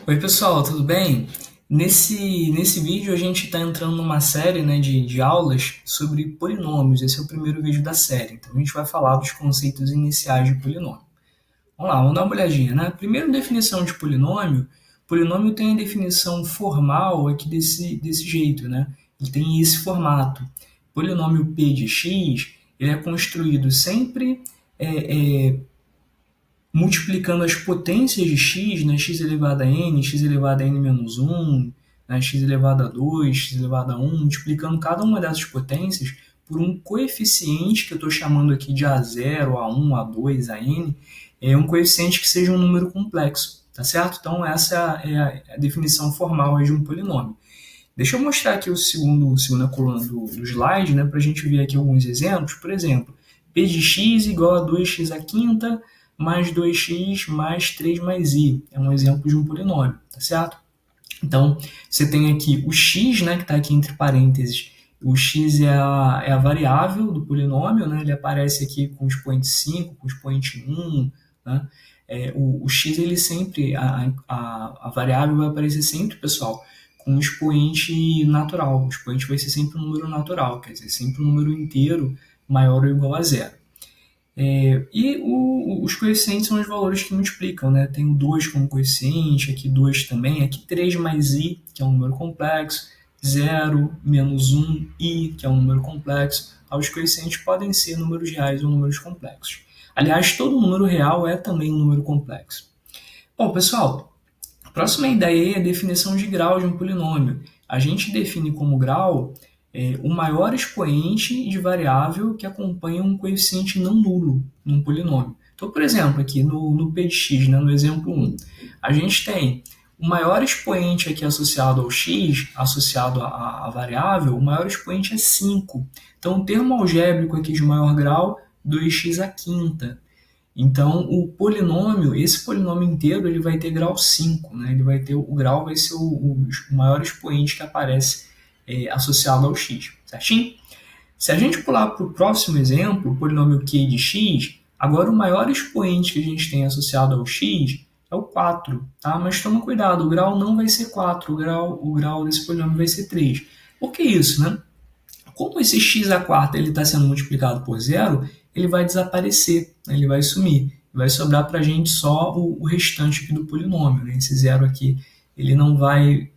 Oi, pessoal, tudo bem? Nesse vídeo a gente está entrando numa série, né, de aulas sobre polinômios. Esse é o primeiro vídeo da série. Então a gente vai falar dos conceitos iniciais de polinômio. Vamos lá, vamos dar uma olhadinha, né? Primeiro, definição de polinômio. Polinômio tem a definição formal aqui desse jeito, né? Ele tem esse formato. Polinômio P de x, ele é construído sempre multiplicando as potências de x, né, x elevado a n, x elevado a n menos 1, né, x elevado a 2, x elevado a 1, multiplicando cada uma dessas potências por um coeficiente que eu estou chamando aqui de A0, A1, A2, A n, é um coeficiente que seja um número complexo, tá certo? Então essa é a definição formal de um polinômio. Deixa eu mostrar aqui segunda coluna do slide, né, para a gente ver aqui alguns exemplos. Por exemplo, p de x igual a 2x à quinta mais 2x mais 3 mais i. É um exemplo de um polinômio, tá certo? Então, você tem aqui o x, né, que está aqui entre parênteses. O x é a variável do polinômio, né? Ele aparece aqui com o expoente 5, com o expoente 1. Né? O x, ele sempre, a variável vai aparecer sempre, pessoal, com o expoente natural. O expoente vai ser sempre um número natural, quer dizer, sempre um número inteiro maior ou igual a zero. Os coeficientes são os valores que multiplicam, né? Tem o 2 como coeficiente, aqui 2 também, aqui 3 mais i, que é um número complexo, 0, menos 1, i, que é um número complexo. Os coeficientes podem ser números reais ou números complexos. Aliás, todo número real é também um número complexo. Bom, pessoal, a próxima ideia é a definição de grau de um polinômio. A gente define como grau o maior expoente de variável que acompanha um coeficiente não nulo num polinômio. Então, por exemplo, aqui no p de x, né, no exemplo 1, a gente tem o maior expoente aqui associado ao x, associado à variável, o maior expoente é 5. Então, o termo algébrico aqui de maior grau, 2x à quinta. Então, esse polinômio inteiro, ele vai ter grau 5, né? O grau vai ser o maior expoente que aparece associado ao x, certinho? Se a gente pular para o próximo exemplo, o polinômio q de x, agora o maior expoente que a gente tem associado ao x é o 4, tá? Mas toma cuidado, o grau não vai ser 4, o grau desse polinômio vai ser 3. Por que isso, né? Como esse x à quarta está sendo multiplicado por zero, ele vai desaparecer, né? Ele vai sumir. Vai sobrar para a gente só o restante aqui do polinômio. Né? Esse zero aqui ele não vai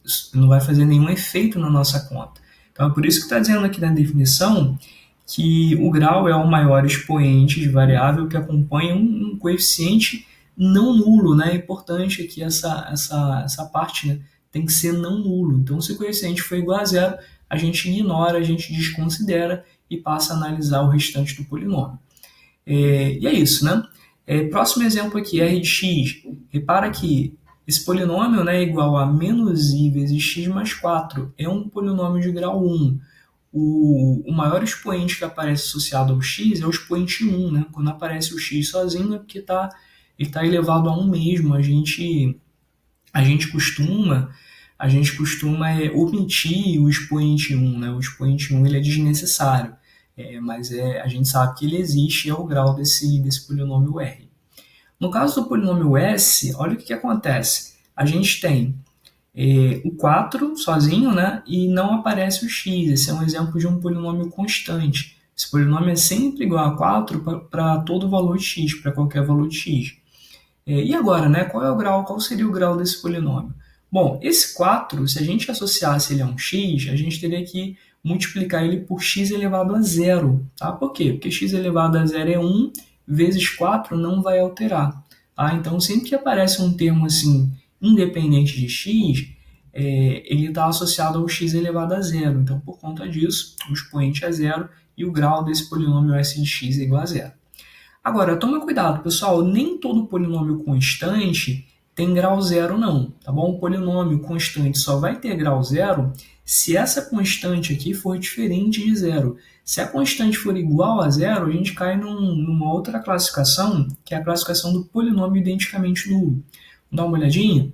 fazer nenhum efeito na nossa conta. Então é por isso que está dizendo aqui na definição que o grau é o maior expoente de variável que acompanha um coeficiente não nulo. Né? É importante aqui essa parte, né? Tem que ser não nulo. Então, se o coeficiente for igual a zero, a gente ignora, a gente desconsidera e passa a analisar o restante do polinômio. E é isso, né? Próximo exemplo aqui, r de x. Repara que esse polinômio, né, é igual a menos i vezes x mais 4. É um polinômio de grau 1. O maior expoente que aparece associado ao x é o expoente 1. Né? Quando aparece o x sozinho é porque ele está elevado a 1 mesmo. A gente costuma omitir o expoente 1, né? O expoente 1 ele é desnecessário, mas a gente sabe que ele existe e é o grau desse polinômio R. No caso do polinômio S, olha o que acontece. A gente tem o 4 sozinho, né? E não aparece o x. Esse é um exemplo de um polinômio constante. Esse polinômio é sempre igual a 4 para todo valor de x, para qualquer valor de x. E agora, né? Qual seria o grau desse polinômio? Bom, esse 4, se a gente associasse ele a um x, a gente teria que multiplicar ele por x elevado a zero. Tá? Por quê? Porque x elevado a zero é 1, vezes 4 não vai alterar. Tá? Então, sempre que aparece um termo assim, independente de x, ele está associado ao x elevado a zero. Então, por conta disso, o expoente é zero e o grau desse polinômio s de x é igual a zero. Agora, toma cuidado, pessoal, nem todo polinômio constante tem grau zero não, tá bom? O polinômio constante só vai ter grau zero se essa constante aqui for diferente de zero. Se a constante for igual a zero, a gente cai numa outra classificação, que é a classificação do polinômio identicamente nulo. Vamos dar uma olhadinha?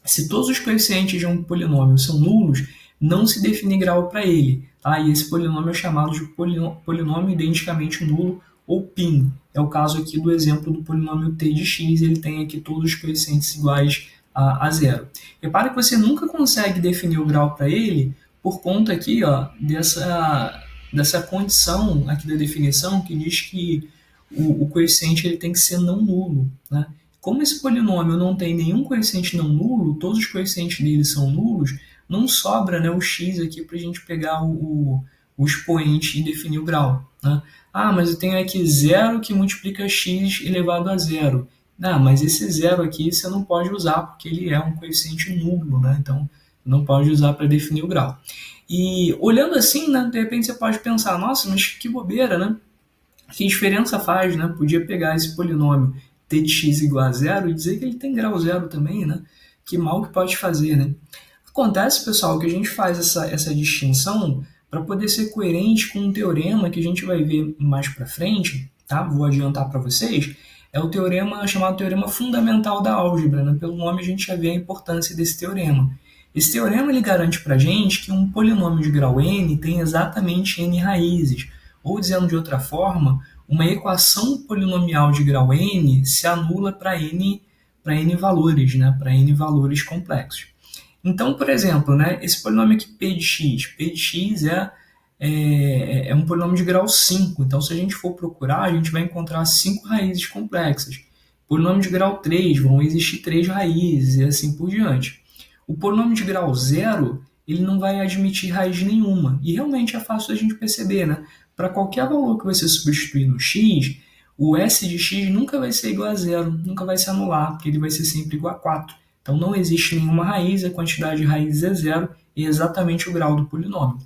Se todos os coeficientes de um polinômio são nulos, não se define grau para ele. Tá? E esse polinômio é chamado de polinômio identicamente nulo, ou PIN. É o caso aqui do exemplo do polinômio t de x, ele tem aqui todos os coeficientes iguais a zero. Repara que você nunca consegue definir o grau para ele por conta aqui, ó, dessa condição aqui da definição que diz que o coeficiente ele tem que ser não nulo, né? Como esse polinômio não tem nenhum coeficiente não nulo, todos os coeficientes dele são nulos, não sobra, né, o x aqui para a gente pegar o expoente e definir o grau, né? Ah, mas eu tenho aqui zero que multiplica x elevado a zero. Ah, mas esse zero aqui você não pode usar porque ele é um coeficiente nulo, né? Então não pode usar para definir o grau. E olhando assim, né, de repente você pode pensar, nossa, mas que bobeira, né? Que diferença faz, né? Podia pegar esse polinômio t de x igual a zero e dizer que ele tem grau zero também, né? Que mal que pode fazer, né? Acontece, pessoal, que a gente faz essa distinção para poder ser coerente com um teorema que a gente vai ver mais para frente, tá? Vou adiantar para vocês. É o teorema chamado teorema fundamental da álgebra, né? Pelo nome a gente já vê a importância desse teorema. Esse teorema ele garante para a gente que um polinômio de grau n tem exatamente n raízes, ou dizendo de outra forma, uma equação polinomial de grau n se anula para n valores, né? Para n valores complexos. Então, por exemplo, né, esse polinômio aqui P de x é um polinômio de grau 5. Então, se a gente for procurar, a gente vai encontrar 5 raízes complexas. Polinômio de grau 3, vão existir 3 raízes e assim por diante. O polinômio de grau 0, ele não vai admitir raiz nenhuma. E realmente é fácil a gente perceber, né? Para qualquer valor que você substituir no x, o s de x nunca vai ser igual a zero, nunca vai se anular, porque ele vai ser sempre igual a 4. Então não existe nenhuma raiz, a quantidade de raízes é zero e é exatamente o grau do polinômio.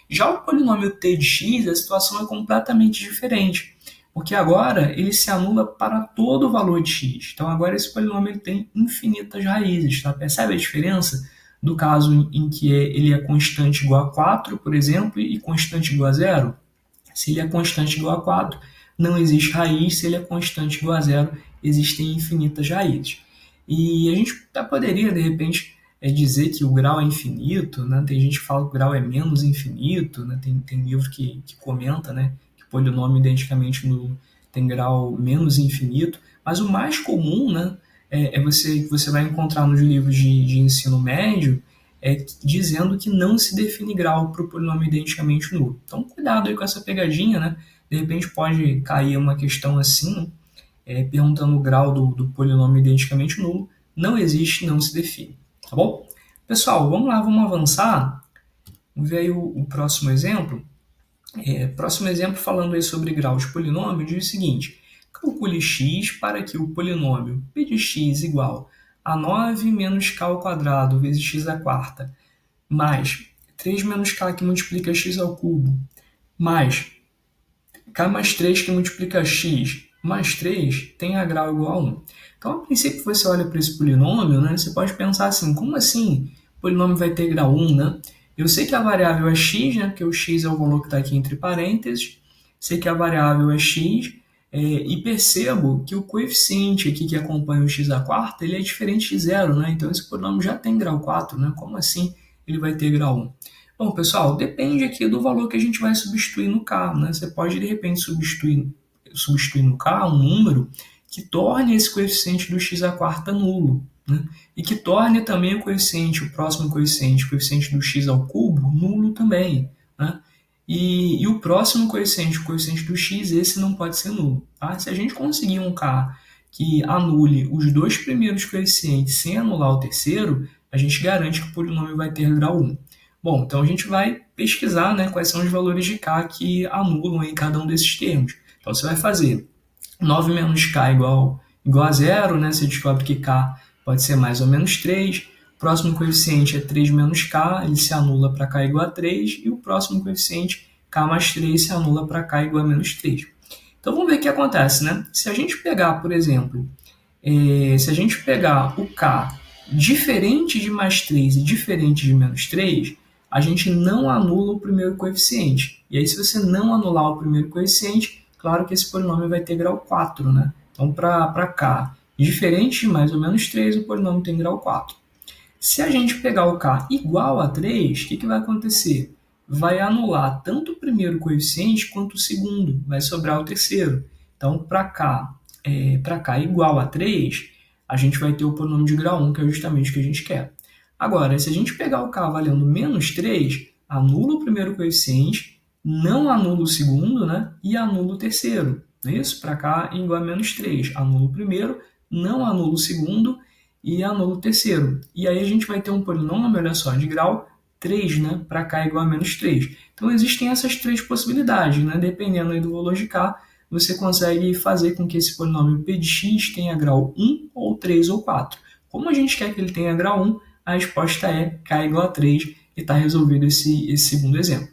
Já o polinômio t de x, a situação é completamente diferente, porque agora ele se anula para todo o valor de x. Então agora esse polinômio ele tem infinitas raízes, tá? Percebe a diferença do caso em que ele é constante igual a 4, por exemplo, e constante igual a zero? Se ele é constante igual a 4, não existe raiz. Se ele é constante igual a zero, existem infinitas raízes. E a gente até poderia, de repente, dizer que o grau é infinito, né? Tem gente que fala que o grau é menos infinito, né? Tem livro que comenta, né, que o polinômio identicamente tem grau menos infinito, mas o mais comum, né, você vai encontrar nos livros de ensino médio dizendo que não se define grau para o polinômio identicamente nulo. Então, cuidado aí com essa pegadinha, né? De repente pode cair uma questão assim, perguntando o grau do polinômio identicamente nulo. Não existe, não se define. Tá bom? Pessoal, vamos lá, vamos avançar. Vamos ver aí o próximo exemplo. Próximo exemplo, falando aí sobre grau de polinômio, diz o seguinte: calcule x para que o polinômio p de x igual a 9 menos k ao quadrado vezes x à quarta, mais 3 menos k que multiplica x ao cubo, mais k mais 3 que multiplica x mais 3 tenha grau igual a 1. Então, a princípio, você olha para esse polinômio, né, você pode pensar assim, como assim o polinômio vai ter grau 1, né? Eu sei que a variável é x, né, porque o x é o valor que está aqui entre parênteses, sei que a variável é x, e percebo que o coeficiente aqui que acompanha o x à quarta, ele é diferente de zero, né? Então, esse polinômio já tem grau 4, né? Como assim ele vai ter grau 1? Bom, pessoal, depende aqui do valor que a gente vai substituir no k, né? Você pode, de repente, substituir no k um número que torne esse coeficiente do x à quarta nulo, né? E que torne também o próximo coeficiente, o coeficiente do x ao cubo, nulo também, né? E o próximo coeficiente, o coeficiente do x, esse não pode ser nulo, tá? Se a gente conseguir um k que anule os dois primeiros coeficientes sem anular o terceiro, a gente garante que o polinômio vai ter grau 1. Bom, então a gente vai pesquisar, né, quais são os valores de k que anulam em cada um desses termos. Então você vai fazer 9 menos k igual a zero, né? Você descobre que k pode ser mais ou menos 3. O próximo coeficiente é 3 menos k, ele se anula para k igual a 3. E o próximo coeficiente, k mais 3, se anula para k igual a menos 3. Então vamos ver o que acontece, né? Se a gente pegar, por exemplo, se a gente pegar o k diferente de mais 3 e diferente de menos 3, a gente não anula o primeiro coeficiente. E aí, se você não anular o primeiro coeficiente, claro que esse polinômio vai ter grau 4, né? Então, para k diferente de mais ou menos 3, o polinômio tem grau 4. Se a gente pegar o k igual a 3, o que vai acontecer? Vai anular tanto o primeiro coeficiente quanto o segundo, vai sobrar o terceiro. Então, para k igual a 3, a gente vai ter o polinômio de grau 1, que é justamente o que a gente quer. Agora, se a gente pegar o k valendo menos 3, anula o primeiro coeficiente, não anula o segundo, né? E anula o terceiro. Não é isso? Para cá é igual a menos 3. Anula o primeiro, não anula o segundo e anula o terceiro. E aí a gente vai ter um polinômio, olha só, de grau 3, né? Para cá é igual a menos 3. Então existem essas três possibilidades, né? Dependendo aí do valor de k, você consegue fazer com que esse polinômio p de x tenha grau 1 ou 3 ou 4. Como a gente quer que ele tenha grau 1, a resposta é k igual a 3 e está resolvido esse segundo exemplo.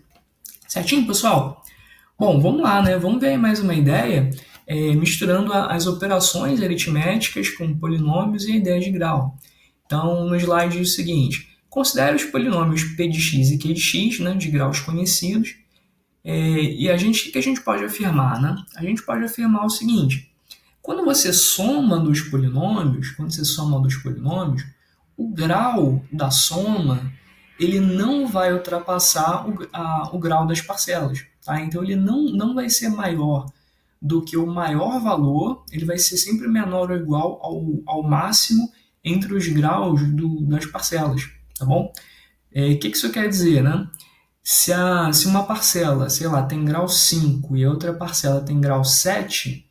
Certinho, pessoal? Bom, vamos lá, né? Vamos ver mais uma ideia misturando as operações aritméticas com polinômios e a ideia de grau. Então, no slide é o seguinte: considere os polinômios p de x e q de x, né, de graus conhecidos, e o que a gente pode afirmar? Né? A gente pode afirmar o seguinte: quando você soma dos polinômios, o grau da soma ele não vai ultrapassar o grau das parcelas. Tá? Então, ele não vai ser maior do que o maior valor, ele vai ser sempre menor ou igual ao máximo entre os graus das parcelas. Tá bom? Que isso quer dizer? Né? Se uma parcela, sei lá, tem grau 5 e a outra parcela tem grau 7,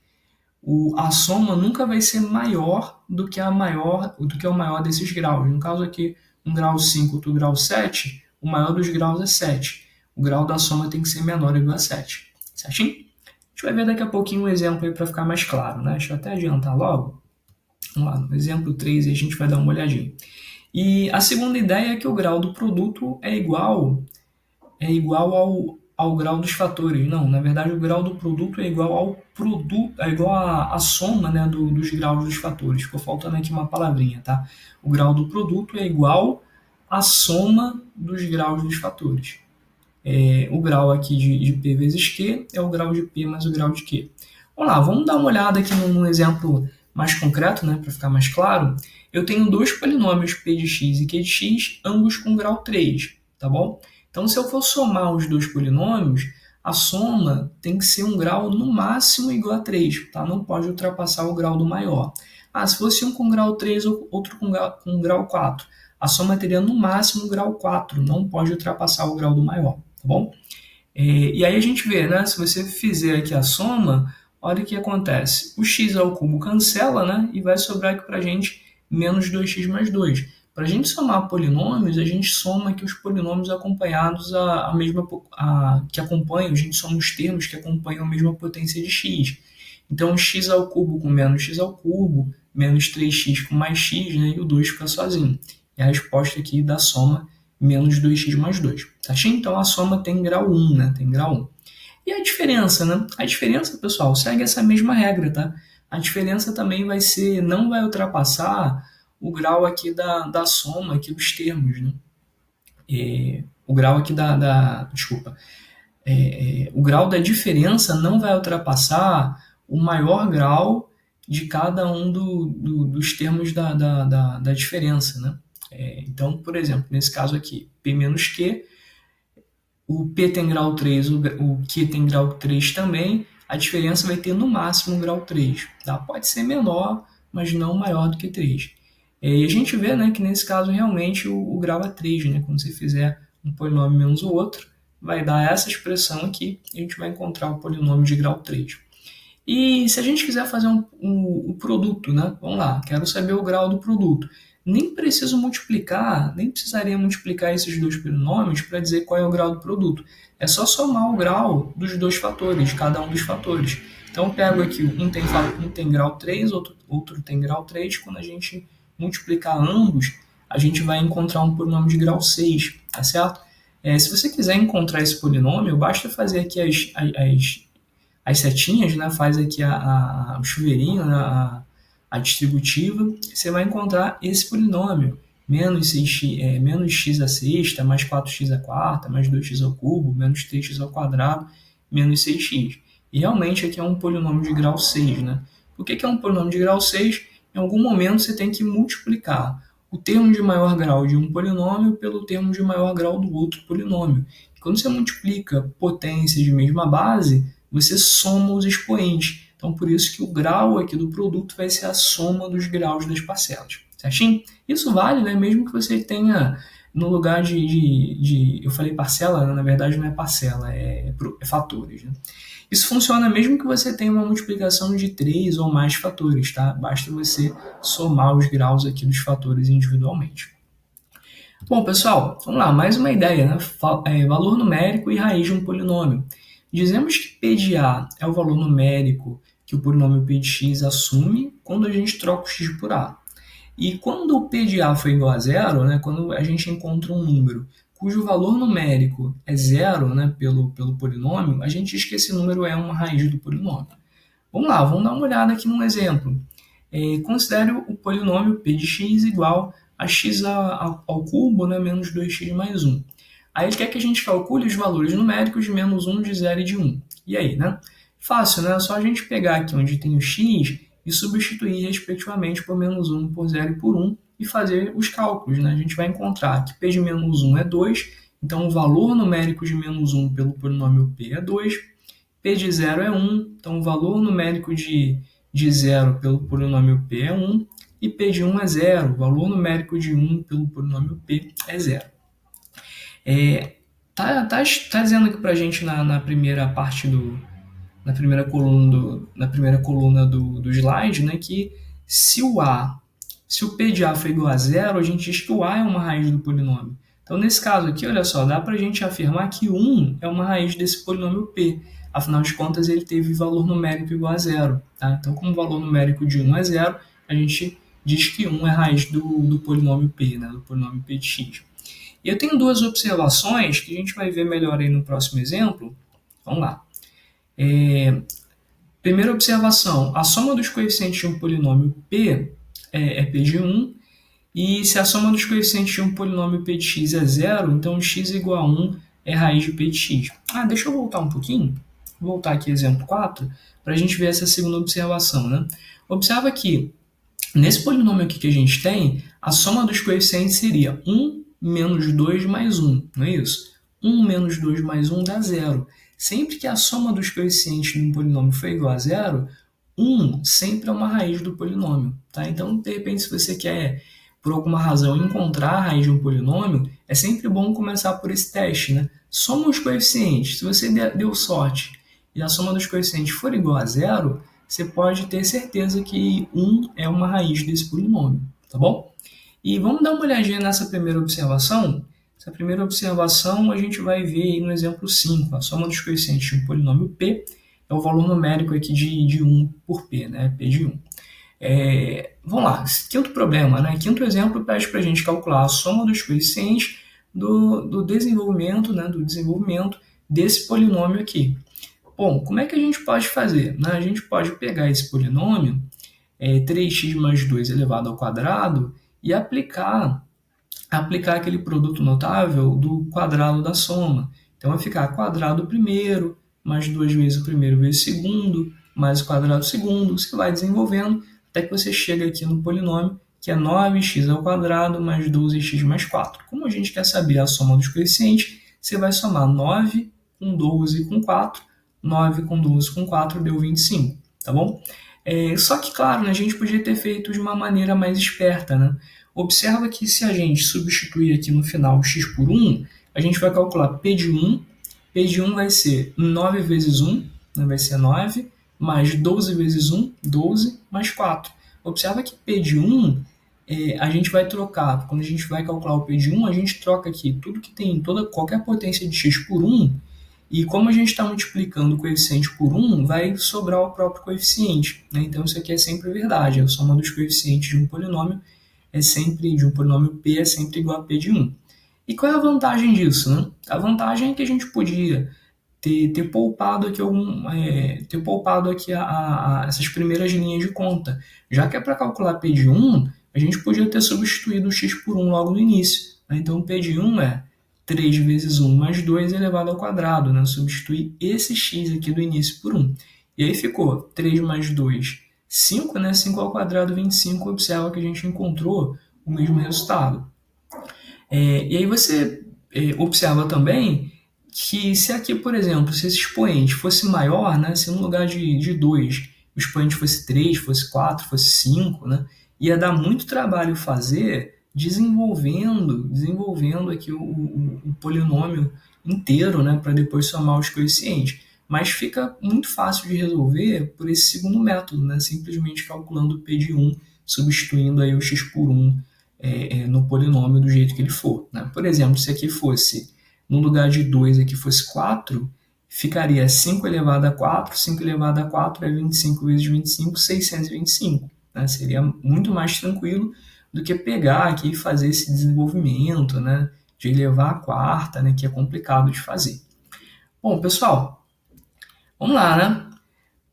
a soma nunca vai ser maior do que o maior desses graus. No caso aqui, um grau 5 outro grau 7, o maior dos graus é 7. O grau da soma tem que ser menor ou igual a 7. Certinho? A gente vai ver daqui a pouquinho um exemplo aí para ficar mais claro. Né? Deixa eu até adiantar logo. Vamos lá, no exemplo 3 a gente vai dar uma olhadinha. E a segunda ideia é que o grau do produto é igual ao grau dos fatores. Não, na verdade o grau do produto é igual ao produto, é igual à soma, né, dos graus dos fatores. Ficou faltando aqui uma palavrinha, tá? O grau do produto é igual à soma dos graus dos fatores. O grau aqui de P vezes Q é o grau de P mais o grau de Q. Vamos lá, vamos dar uma olhada aqui num exemplo mais concreto, né, para ficar mais claro. Eu tenho dois polinômios P de x e Q de x, ambos com grau 3, tá bom? Então, se eu for somar os dois polinômios, a soma tem que ser um grau no máximo igual a 3, tá? Não pode ultrapassar o grau do maior. Se fosse um com grau 3 ou outro com grau 4, a soma teria no máximo grau 4, não pode ultrapassar o grau do maior, tá bom? E aí a gente vê, né? Se você fizer aqui a soma, olha o que acontece. O x ao cubo cancela, né? E vai sobrar aqui para a gente menos 2x mais 2. Para a gente somar polinômios, a gente soma aqui os polinômios acompanhados que acompanham, a gente soma os termos que acompanham a mesma potência de x. Então, x ao cubo com menos x ao cubo, menos 3x com mais x, né? E o 2 fica sozinho. E a resposta aqui da soma menos 2x mais 2. Tá? Então, a soma tem grau 1, né? Tem grau 1. E a diferença, né? A diferença, pessoal, segue essa mesma regra, tá? A diferença também não vai ultrapassar o grau aqui da soma aqui dos termos, né? O grau aqui desculpa. O grau da diferença não vai ultrapassar o maior grau de cada um dos termos da diferença, né? Então, por exemplo, nesse caso aqui, P menos Q, o P tem grau 3, o Q tem grau 3 também, a diferença vai ter no máximo grau 3. Tá? Pode ser menor, mas não maior do que 3. E a gente vê, né, que nesse caso realmente o grau é 3. Né? Quando você fizer um polinômio menos o outro, vai dar essa expressão aqui e a gente vai encontrar o polinômio de grau 3. E se a gente quiser fazer um produto, né? Vamos lá, quero saber o grau do produto. Nem precisaria multiplicar esses dois polinômios para dizer qual é o grau do produto. É só somar o grau dos dois fatores, cada um dos fatores. Então, eu pego aqui, um tem grau 3, outro tem grau 3. Quando a gente multiplicar ambos, a gente vai encontrar um polinômio de grau 6, tá certo? Se você quiser encontrar esse polinômio, basta fazer aqui as setinhas, né? Faz aqui o chuveirinho, né? A distributiva, você vai encontrar esse polinômio, menos x à sexta, mais 4x à quarta, mais 2x ao cubo, menos 3x ao quadrado, menos 6x. E realmente aqui é um polinômio de grau 6. Né? Por que é um polinômio de grau 6? Em algum momento você tem que multiplicar o termo de maior grau de um polinômio pelo termo de maior grau do outro polinômio. E quando você multiplica potências de mesma base, você soma os expoentes. Então, por isso que o grau aqui do produto vai ser a soma dos graus das parcelas, certinho? Isso vale, né, mesmo que você tenha, no lugar eu falei parcela, né, na verdade não é parcela, é fatores, né? Isso funciona mesmo que você tenha uma multiplicação de 3 ou mais fatores, tá? Basta você somar os graus aqui dos fatores individualmente. Bom, pessoal, vamos lá, mais uma ideia, né? Valor numérico e raiz de um polinômio. Dizemos que P de A é o valor numérico que o polinômio P de x assume quando a gente troca o x por A. E quando o P de A for igual a zero, né, quando a gente encontra um número cujo valor numérico é zero, né, pelo polinômio, a gente diz que esse número é uma raiz do polinômio. Vamos lá, vamos dar uma olhada aqui num exemplo. Considere o polinômio P de x igual a x ao cubo, né, menos 2x mais 1. Aí ele quer que a gente calcule os valores numéricos de menos 1, de 0 e de 1. E aí, né? Fácil, né? É só a gente pegar aqui onde tem o x e substituir respectivamente por menos 1, por 0 e por 1 e fazer os cálculos, né? A gente vai encontrar que P de menos 1 é 2, então o valor numérico de menos 1 pelo polinômio P é 2, P de 0 é 1, então o valor numérico de 0 pelo polinômio P é 1, e P de 1 é 0, o valor numérico de 1 pelo polinômio P é 0. Tá dizendo aqui pra gente na primeira parte na primeira coluna do slide, né, que se o P de A for igual a 0, a gente diz que o A é uma raiz do polinômio. Então, nesse caso aqui, olha só, dá para a gente afirmar que 1 é uma raiz desse polinômio P. Afinal de contas, ele teve valor numérico igual a 0. Tá? Então, como o valor numérico de 1 é 0, a gente diz que 1 é raiz do polinômio P, né, do polinômio P de x. E eu tenho duas observações que a gente vai ver melhor aí no próximo exemplo. Vamos lá. Primeira observação, a soma dos coeficientes de um polinômio P é P de 1, e se a soma dos coeficientes de um polinômio P de x é 0, então x igual a 1 é raiz de P de x. Deixa eu voltar um pouquinho, voltar aqui exemplo 4, para a gente ver essa segunda observação, né? Observa que, nesse polinômio aqui que a gente tem, a soma dos coeficientes seria 1 menos 2 mais 1, não é isso? 1 menos 2 mais 1 dá 0. Sempre que a soma dos coeficientes de um polinômio for igual a 0, 1 sempre é uma raiz do polinômio. Tá? Então, de repente, se você quer, por alguma razão, encontrar a raiz de um polinômio, é sempre bom começar por esse teste. Né? Soma os coeficientes. Se você deu sorte e a soma dos coeficientes for igual a 0, você pode ter certeza que 1 é uma raiz desse polinômio. Tá bom? E vamos dar uma olhadinha nessa primeira observação. Essa primeira observação a gente vai ver aí no exemplo 5. A soma dos coeficientes de um polinômio P é o valor numérico aqui de 1 por P, né? P de 1. Vamos lá, quinto problema, né? Quinto exemplo pede para a gente calcular a soma dos coeficientes do desenvolvimento, né? Do desenvolvimento desse polinômio aqui. Bom, como é que a gente pode fazer? Né? A gente pode pegar esse polinômio, 3x mais 2 elevado ao quadrado, e aplicar aquele produto notável do quadrado da soma. Então vai ficar quadrado primeiro, mais 2 vezes o primeiro vezes o segundo, mais o quadrado segundo. Você vai desenvolvendo até que você chega aqui no polinômio, que é 9x ao quadrado mais 12x mais 4. Como a gente quer saber a soma dos coeficientes, você vai somar 9 com 12 com 4, 9 com 12 com 4 deu 25, tá bom? Só que, claro, né, a gente podia ter feito de uma maneira mais esperta, né? Observa que se a gente substituir aqui no final x por 1, a gente vai calcular P de 1. P de 1 vai ser 9 vezes 1, né, vai ser 9, mais 12 vezes 1, 12, mais 4. Observa que P de 1, a gente vai trocar, quando a gente vai calcular o P de 1, a gente troca aqui tudo que tem, qualquer potência de x por 1, e como a gente está multiplicando o coeficiente por 1, vai sobrar o próprio coeficiente. Né? Então isso aqui é sempre verdade, a soma dos coeficientes de um polinômio de um polinômio P é sempre igual a P de 1. E qual é a vantagem disso? Né? A vantagem é que a gente podia ter poupado aqui essas primeiras linhas de conta. Já que é para calcular P de 1, a gente podia ter substituído o x por 1 logo no início. Né? Então, P de 1 é 3 vezes 1 mais 2 elevado ao quadrado. Né? Substituir esse x aqui do início por 1. E aí ficou 3 mais 2, 5, né? 5 ao quadrado, 25. Observa que a gente encontrou o mesmo resultado. E aí você observa também que se aqui, por exemplo, se esse expoente fosse maior, né? Se no lugar de 2 o expoente fosse 3, fosse 4, fosse 5, né? Ia dar muito trabalho fazer desenvolvendo aqui o polinômio inteiro, né, para depois somar os coeficientes. Mas fica muito fácil de resolver por esse segundo método, né, simplesmente calculando o P de 1, substituindo aí o x por 1 no polinômio do jeito que ele for, né? Por exemplo, se aqui fosse, no lugar de 2, aqui fosse 4, ficaria 5 elevado a 4, 5 elevado a 4 é 25 vezes 25, 625. Né? Seria muito mais tranquilo do que pegar aqui e fazer esse desenvolvimento, né, de elevar a quarta, né, que é complicado de fazer. Bom, pessoal, vamos lá, né?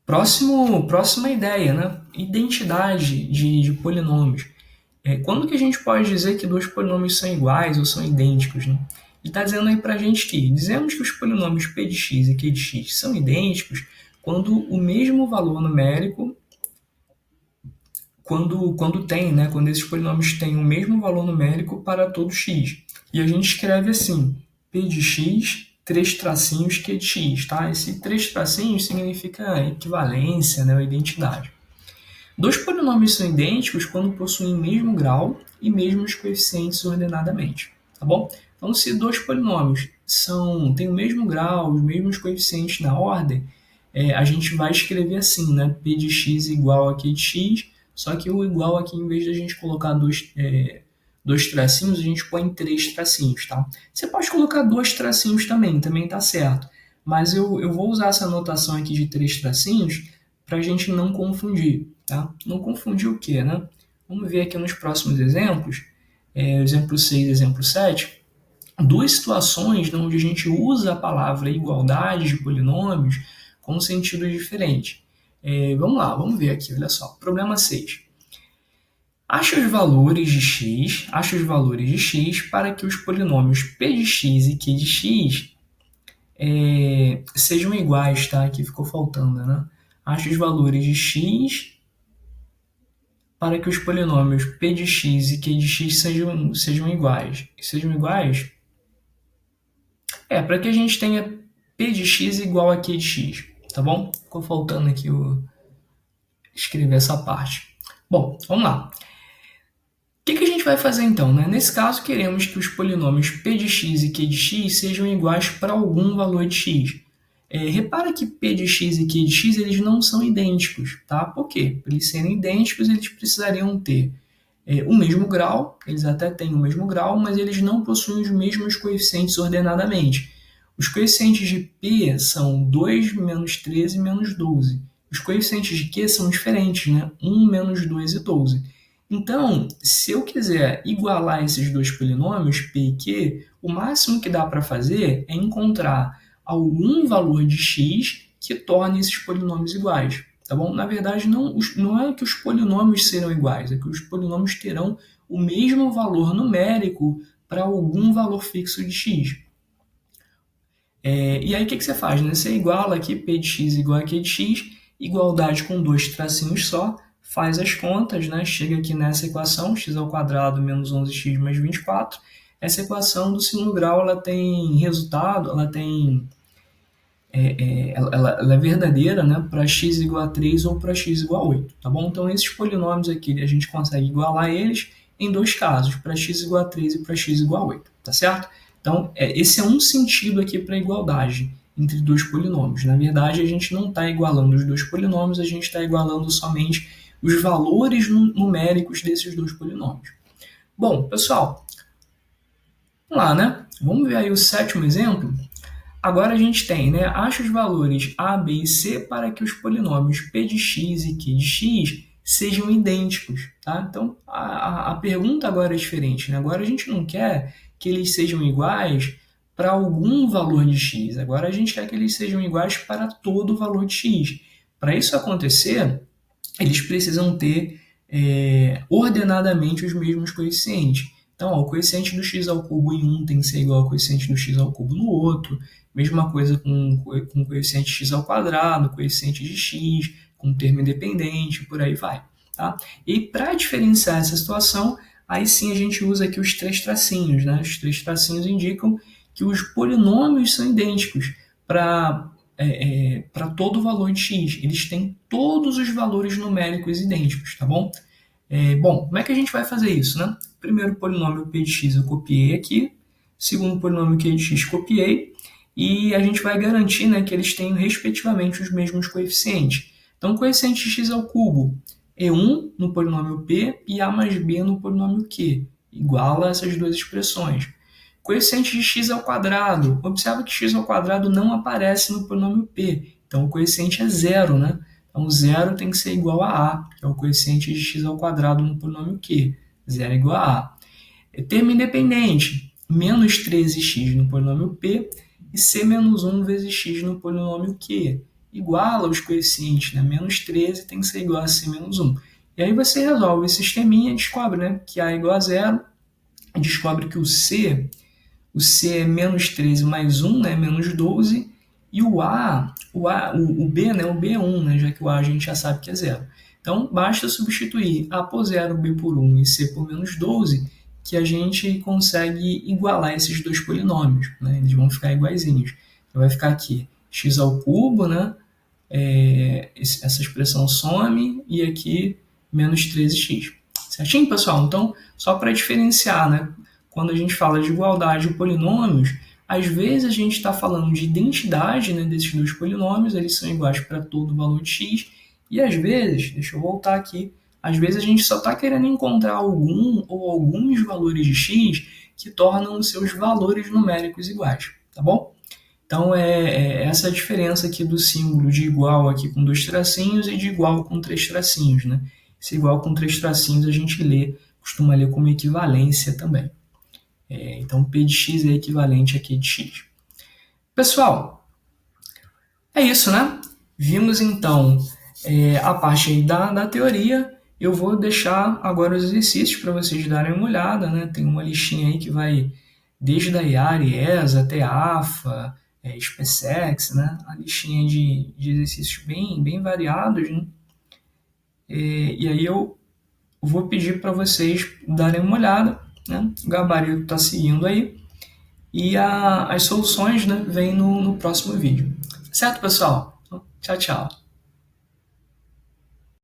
Próxima ideia, né? Identidade de polinômios. Quando que a gente pode dizer que dois polinômios são iguais ou são idênticos, né? Ele está dizendo aí para a gente que dizemos que os polinômios p de x e q de x são idênticos quando o mesmo valor numérico, quando esses polinômios têm o mesmo valor numérico para todo x. E a gente escreve assim, p de x, 3 tracinhos q de x, tá? Esse 3 tracinhos significa equivalência, né, ou identidade. Dois polinômios são idênticos quando possuem o mesmo grau e mesmos coeficientes ordenadamente, tá bom? Então, se dois polinômios têm o mesmo grau, os mesmos coeficientes na ordem, a gente vai escrever assim, né? P de x igual a q de x, só que o igual aqui, em vez de a gente colocar dois tracinhos, a gente põe 3 tracinhos, tá? Você pode colocar 2 tracinhos também tá certo. Mas eu vou usar essa notação aqui de 3 tracinhos para a gente não confundir, tá? Não confundir o quê, né? Vamos ver aqui nos próximos exemplos, exemplo 6 e exemplo 7, duas situações onde a gente usa a palavra igualdade de polinômios com um sentido diferente. Vamos lá, vamos ver aqui, olha só. Problema 6. Acha os valores de x para que os polinômios p de x e q de x sejam iguais, tá? Aqui ficou faltando, né? Acha os valores de x para que os polinômios p de x e q de x sejam iguais. Sejam iguais? Para que a gente tenha p de x igual a q de x, tá bom? Ficou faltando aqui escrever essa parte. Bom, vamos lá. O que a gente vai fazer então, né? Nesse caso, queremos que os polinômios p de x e q de x sejam iguais para algum valor de x. Repara que p de x e q de x eles não são idênticos, tá? Por quê? Para eles serem idênticos, eles precisariam ter o mesmo grau, eles até têm o mesmo grau, mas eles não possuem os mesmos coeficientes ordenadamente. Os coeficientes de P são 2, menos 13 e menos 12. Os coeficientes de Q são diferentes, né? 1, menos 2 e 12. Então, se eu quiser igualar esses dois polinômios, P e Q, o máximo que dá para fazer é encontrar algum valor de x que torne esses polinômios iguais. Tá bom? Na verdade, não é que os polinômios serão iguais, é que os polinômios terão o mesmo valor numérico para algum valor fixo de x. E aí o que você faz? Né? Você iguala aqui p de x igual a q de x, igualdade com dois tracinhos só, faz as contas, né? Chega aqui nessa equação, x ao quadrado menos 11x mais 24. Essa equação do segundo grau ela tem resultado, ela é verdadeira, né, para x igual a 3 ou para x igual a 8, tá bom? Então, esses polinômios aqui, a gente consegue igualar eles em dois casos, para x igual a 3 e para x igual a 8, tá certo? Então, esse é um sentido aqui para a igualdade entre dois polinômios. Na verdade, a gente não está igualando os dois polinômios, a gente está igualando somente os valores numéricos desses dois polinômios. Bom, pessoal, vamos lá, né? Vamos ver aí o sétimo exemplo. Agora a gente tem, né? Acha os valores a, b e c para que os polinômios p de x e q de x sejam idênticos, tá? Então, a pergunta agora é diferente, né? Agora a gente não quer que eles sejam iguais para algum valor de x. Agora a gente quer que eles sejam iguais para todo o valor de x. Para isso acontecer, eles precisam ter ordenadamente os mesmos coeficientes. Então, o coeficiente do x ao cubo em um tem que ser igual ao coeficiente do x ao cubo no outro. Mesma coisa com o coeficiente x ao quadrado, coeficiente de x, com termo independente, por aí vai. Tá? E para diferenciar essa situação, aí sim a gente usa aqui os três tracinhos. Né? Os três tracinhos indicam que os polinômios são idênticos. Para para todo valor de x. Eles têm todos os valores numéricos idênticos, tá bom? Bom, como é que a gente vai fazer isso, né? Primeiro polinômio p de x eu copiei aqui, segundo polinômio q de x copiei, e a gente vai garantir, né, que eles tenham respectivamente os mesmos coeficientes. Então, coeficiente de x ao cubo é 1 no polinômio p e a mais b no polinômio q, igual a essas duas expressões. Coeficiente de x ao quadrado. Observa que x ao quadrado não aparece no polinômio p, então o coeficiente é zero, né? Então, zero tem que ser igual a que é o coeficiente de x ao quadrado no polinômio q. Zero é igual a Termo independente, menos 13x no polinômio p e c menos 1 vezes x no polinômio q. Iguala os coeficientes, né? Menos 13 tem que ser igual a c menos 1. E aí você resolve esse sisteminha e descobre, né, que a é igual a zero, descobre que o c é menos 13 mais 1, né, menos 12, e o B, né, o B é 1, né, já que o A a gente já sabe que é zero. Então, basta substituir A por 0, B por 1 e C por menos 12, que a gente consegue igualar esses dois polinômios, né, eles vão ficar iguaizinhos. Então, vai ficar aqui x ao cubo, né, essa expressão some, e aqui menos 13x. Certinho, pessoal? Então, só para diferenciar, né, quando a gente fala de igualdade de polinômios, às vezes a gente está falando de identidade, né, desses dois polinômios, eles são iguais para todo valor de x, e às vezes, deixa eu voltar aqui, às vezes a gente só está querendo encontrar algum ou alguns valores de x que tornam os seus valores numéricos iguais, tá bom? Então, essa a diferença aqui do símbolo de igual aqui com 2 tracinhos e de igual com 3 tracinhos, né? Esse igual com 3 tracinhos a gente costuma ler como equivalência também. Então, P de x é equivalente a Q de x. Pessoal, é isso, né? Vimos, então, a parte aí da teoria. Eu vou deixar agora os exercícios para vocês darem uma olhada, né? Tem uma listinha aí que vai desde a IARE, ESA até a AFA, SpaceX, né? A listinha de exercícios bem variados, né? E aí eu vou pedir para vocês darem uma olhada, né? O gabarito está seguindo aí. E as soluções, né, vêm no próximo vídeo. Certo, pessoal? Tchau, tchau.